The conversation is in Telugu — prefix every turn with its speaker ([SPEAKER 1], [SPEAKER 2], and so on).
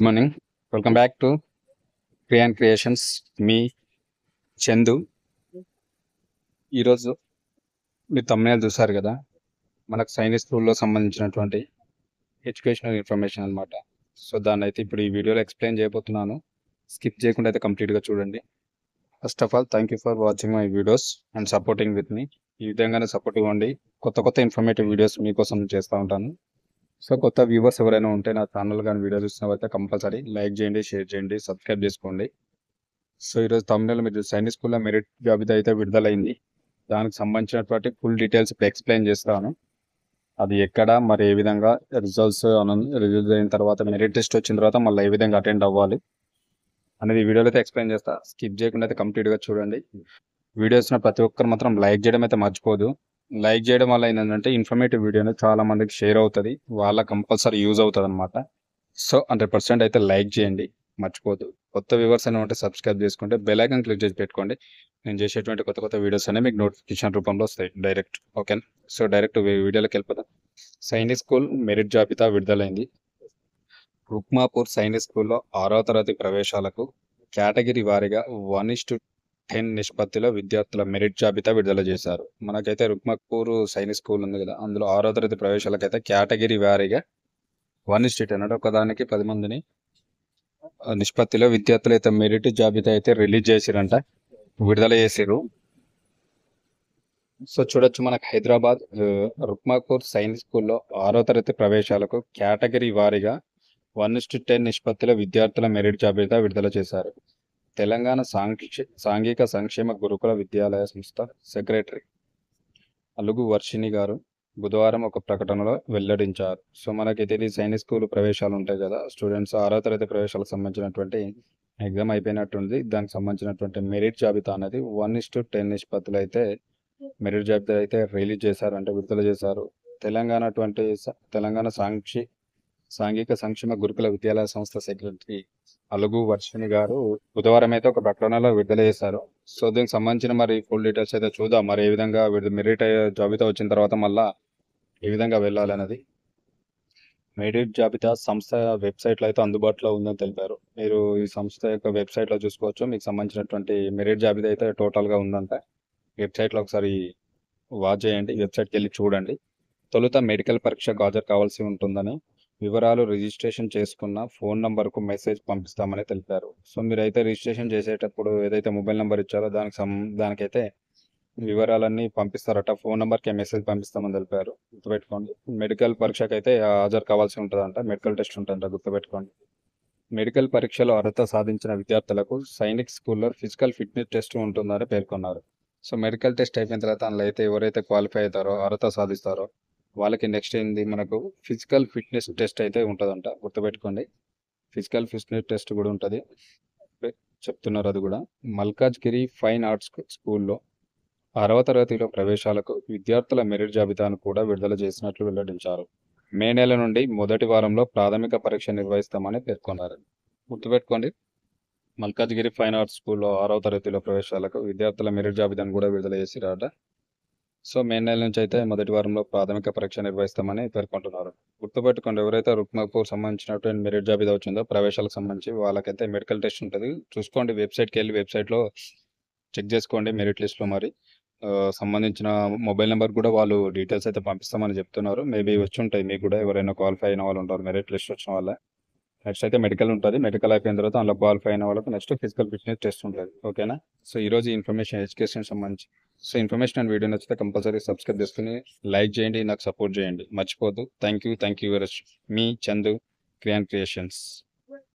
[SPEAKER 1] Good morning. Welcome back to Kriyan Creations. మీ చందు. ఈరోజు మీరు తమ్ముళ్ళు చూసారు కదా, మనకు సైనిక్ స్కూల్లో సంబంధించినటువంటి ఎడ్యుకేషనల్ ఇన్ఫర్మేషన్ అనమాట. సో దాన్ని అయితే ఇప్పుడు ఈ వీడియోలో ఎక్స్ప్లెయిన్ చేయబోతున్నాను. స్కిప్ చేయకుండా అయితే కంప్లీట్గా చూడండి. First of all thank you for watching my videos and supporting with me. ఈ విధంగానే సపోర్ట్ ఇవ్వండి. కొత్త ఇన్ఫర్మేటివ్ వీడియోస్ మీకోసం చేస్తూ ఉంటాను. సో కొత్త వ్యూవర్స్ ఎవరైనా ఉంటే నా ఛానల్ కానీ వీడియో చూసినవైతే కంపల్సరీ లైక్ చేయండి, షేర్ చేయండి, సబ్స్క్రైబ్ చేసుకోండి. సో ఈరోజు తమిళనాడు మీరు సైనిక్ స్కూల్లో మెరిట్ జాబితా అయితే విడుదలైంది. దానికి సంబంధించినటువంటి ఫుల్ డీటెయిల్స్ ఇప్పుడు ఎక్స్ప్లెయిన్ చేస్తాను. అది ఎక్కడ, మరి ఏ విధంగా రిజల్ట్స్ రిలీజ్ అయిన తర్వాత మెరిట్ టెస్ట్ వచ్చిన తర్వాత మళ్ళీ ఏ విధంగా అటెండ్ అవ్వాలి అనేది వీడియోలో అయితే ఎక్స్ప్లెయిన్ చేస్తా. స్కిప్ చేయకుండా అయితే కంప్లీట్గా చూడండి. వీడియోస్ని ప్రతి ఒక్కరు మాత్రం లైక్ చేయడం అయితే మర్చిపోదు. లైక్ చేయడం వల్ల ఏంటంటే ఇన్ఫర్మేటివ్ వీడియో అనేది చాలా మందికి షేర్ అవుతుంది, వాళ్ళకి కంపల్సరీ యూజ్ అవుతుంది అనమాట. సో 100% అయితే లైక్ చేయండి, మర్చిపోదు. కొత్త వ్యూవర్స్ అయినా ఉంటే సబ్స్క్రైబ్ చేసుకుంటే బెల్ ఐకాన్ క్లిక్ చేసి పెట్టుకోండి. నేను చేసేటువంటి కొత్త వీడియోస్ అనేవి మీకు నోటిఫికేషన్ రూపంలో వస్తాయి డైరెక్ట్. ఓకేనా? సో డైరెక్ట్ వీడియోలోకి వెళ్ళిపోతాం. సైనిక్ స్కూల్ మెరిట్ జాబితా విడుదలైంది. రుక్మాపూర్ సైనిక్ స్కూల్లో 6వ తరగతి ప్రవేశాలకు కేటగిరీ వారీగా 1:10 నిష్పత్తిలో విద్యార్థుల మెరిట్ జాబితా విడుదల చేశారు. మనకైతే రుక్మాపూర్ సైనిక్ స్కూల్ ఉంది కదా, అందులో 6వ తరగతి ప్రవేశాలకైతే కేటగిరీ వారీగా 1:10 అంటే ఒకదానికి 10 మందిని నిష్పత్తిలో విద్యార్థులు అయితే మెరిట్ జాబితా అయితే రిలీజ్ చేసిరంట, విడుదల చేసిరు. సో చూడొచ్చు, మనకు హైదరాబాద్ రుక్మాపూర్ సైనిక్ స్కూల్లో 6వ తరగతి ప్రవేశాలకు కేటగిరీ వారీగా 1:10 నిష్పత్తిలో విద్యార్థుల మెరిట్ జాబితా విడుదల చేశారు. తెలంగాణ సాంఘిక సంక్షేమ గురుకుల విద్యాలయ సంస్థ సెక్రటరీ అలుగు వర్షిణి గారు బుధవారం ఒక ప్రకటనలో వెల్లడించారు. సో మనకైతే ఇది సైనిక్ స్కూల్ ప్రవేశాలు ఉంటాయి కదా, స్టూడెంట్స్ 6వ తరగతి ప్రవేశాలకు సంబంధించినటువంటి ఎగ్జామ్ అయిపోయినట్టుంది. దానికి సంబంధించినటువంటి మెరిట్ జాబితా అనేది 1:10 నిష్పత్తులు అయితే మెరిట్ జాబితా అయితే రిలీజ్ చేశారు, అంటే విడుదల చేశారు. తెలంగాణ సాంఘిక సంక్షేమ గురుకుల విద్యాలయ సంస్థ సెక్రటరీ అలుగు వర్షిణి గారు బుధవారం అయితే ఒక ప్రకటనలో విడుదల చేశారు. సో దీనికి సంబంధించిన మరి ఫుల్ డీటెయిల్స్ అయితే చూద్దాం. మరి ఏ విధంగా మెరిట్ జాబితా వచ్చిన తర్వాత మళ్ళా ఏ విధంగా వెళ్ళాలన్నది. మెరిట్ జాబితా సంస్థ వెబ్సైట్లో అయితే అందుబాటులో ఉందని తెలిపారు. మీరు ఈ సంస్థ యొక్క వెబ్సైట్లో చూసుకోవచ్చు. మీకు సంబంధించినటువంటి మెరిట్ జాబితా అయితే టోటల్గా ఉందంట. వెబ్సైట్లో ఒకసారి వాచ్ చేయండి, వెబ్సైట్కి వెళ్ళి చూడండి. తొలుత మెడికల్ పరీక్షకు హాజరు కావాల్సి ఉంటుందని, వివరాలు రిజిస్ట్రేషన్ చేసుకున్న ఫోన్ నంబర్కు మెసేజ్ పంపిస్తామని తెలిపారు. సో మీరైతే రిజిస్ట్రేషన్ చేసేటప్పుడు ఏదైతే మొబైల్ నెంబర్ ఇచ్చారో దానికైతే వివరాలన్నీ పంపిస్తారట. ఫోన్ నెంబర్కి మెసేజ్ పంపిస్తామని తెలిపారు. గుర్తుపెట్టుకోండి. మెడికల్ పరీక్షకు అయితే హాజరు కావాల్సి ఉంటుందంట, మెడికల్ టెస్ట్ ఉంటుందంట, గుర్తుపెట్టుకోండి. మెడికల్ పరీక్షలో అర్హత సాధించిన విద్యార్థులకు సైనిక్ స్కూల్లో ఫిజికల్ ఫిట్నెస్ టెస్ట్ ఉంటుందని పేర్కొన్నారు. సో మెడికల్ టెస్ట్ అయిపోయిన తర్వాత అందులో అయితే ఎవరైతే క్వాలిఫై అవుతారో, అర్హత సాధిస్తారో వాళ్ళకి నెక్స్ట్ ఏంది, మనకు ఫిజికల్ ఫిట్నెస్ టెస్ట్ అయితే ఉంటుందంట, గుర్తుపెట్టుకోండి. ఫిజికల్ ఫిట్నెస్ టెస్ట్ కూడా ఉంటుంది, చెప్తున్నారు. అది కూడా మల్కాజ్గిరి ఫైన్ ఆర్ట్స్ స్కూల్లో 6వ తరగతిలో ప్రవేశాలకు విద్యార్థుల మెరిట్ జాబితాను కూడా విడుదల చేసినట్లు వెల్లడించారు. మే నెల నుండి మొదటి వారంలో ప్రాథమిక పరీక్ష నిర్వహిస్తామని పేర్కొన్నారు. గుర్తుపెట్టుకోండి, మల్కాజ్గిరి ఫైన్ ఆర్ట్స్ స్కూల్లో 6వ తరగతిలో ప్రవేశాలకు విద్యార్థుల మెరిట్ జాబితాను కూడా విడుదల చేసిరాట. సో మే నెల నుంచి అయితే మొదటి వారంలో ప్రాథమిక పరీక్ష నిర్వహిస్తామని పేర్కొంటున్నారు. గుర్తుపెట్టుకోండి, ఎవరైతే రుక్మాపూర్ సంబంధించినటువంటి మెరిట్ జాబితా వచ్చిందో ప్రవేశాలకు సంబంధించి వాళ్ళకైతే మెడికల్ టెస్ట్ ఉంటుంది. చూసుకోండి, వెబ్సైట్కి వెళ్ళి వెబ్సైట్లో చెక్ చేసుకోండి. మెరిట్ లిస్ట్లో మరి సంబంధించిన మొబైల్ నెంబర్ కూడా వాళ్ళు డీటెయిల్స్ అయితే పంపిస్తామని చెప్తున్నారు. మేబీ వచ్చి ఉంటాయి మీకు కూడా, ఎవరైనా క్వాలిఫై అయిన వాళ్ళు ఉంటారు మెరిట్ లిస్ట్ వచ్చిన వాళ్ళ. నెక్స్ట్ అయితే మెడికల్ ఉంటుంది. మెడికల్ అయిపోయిన తర్వాత అందులో క్వాలిఫై అయిన వాళ్ళకి నెక్స్ట్ ఫిజికల్ ఫిట్నెస్ టెస్ట్ ఉంటుంది. ఓకేనా? సో ఈరోజు ఇన్ఫర్మేషన్ ఎడ్యుకేషన్ సంబంధించి. సో ఇన్ఫర్మేషన్ అండ్ వీడియో నచ్చితే కంపల్సరీ సబ్స్క్రైబ్ చేసుకుని లైక్ చేయండి, నాకు సపోర్ట్ చేయండి, మర్చిపోద్దు. Thank you very much. మీ చందు, క్రియాన్ క్రియేషన్స్.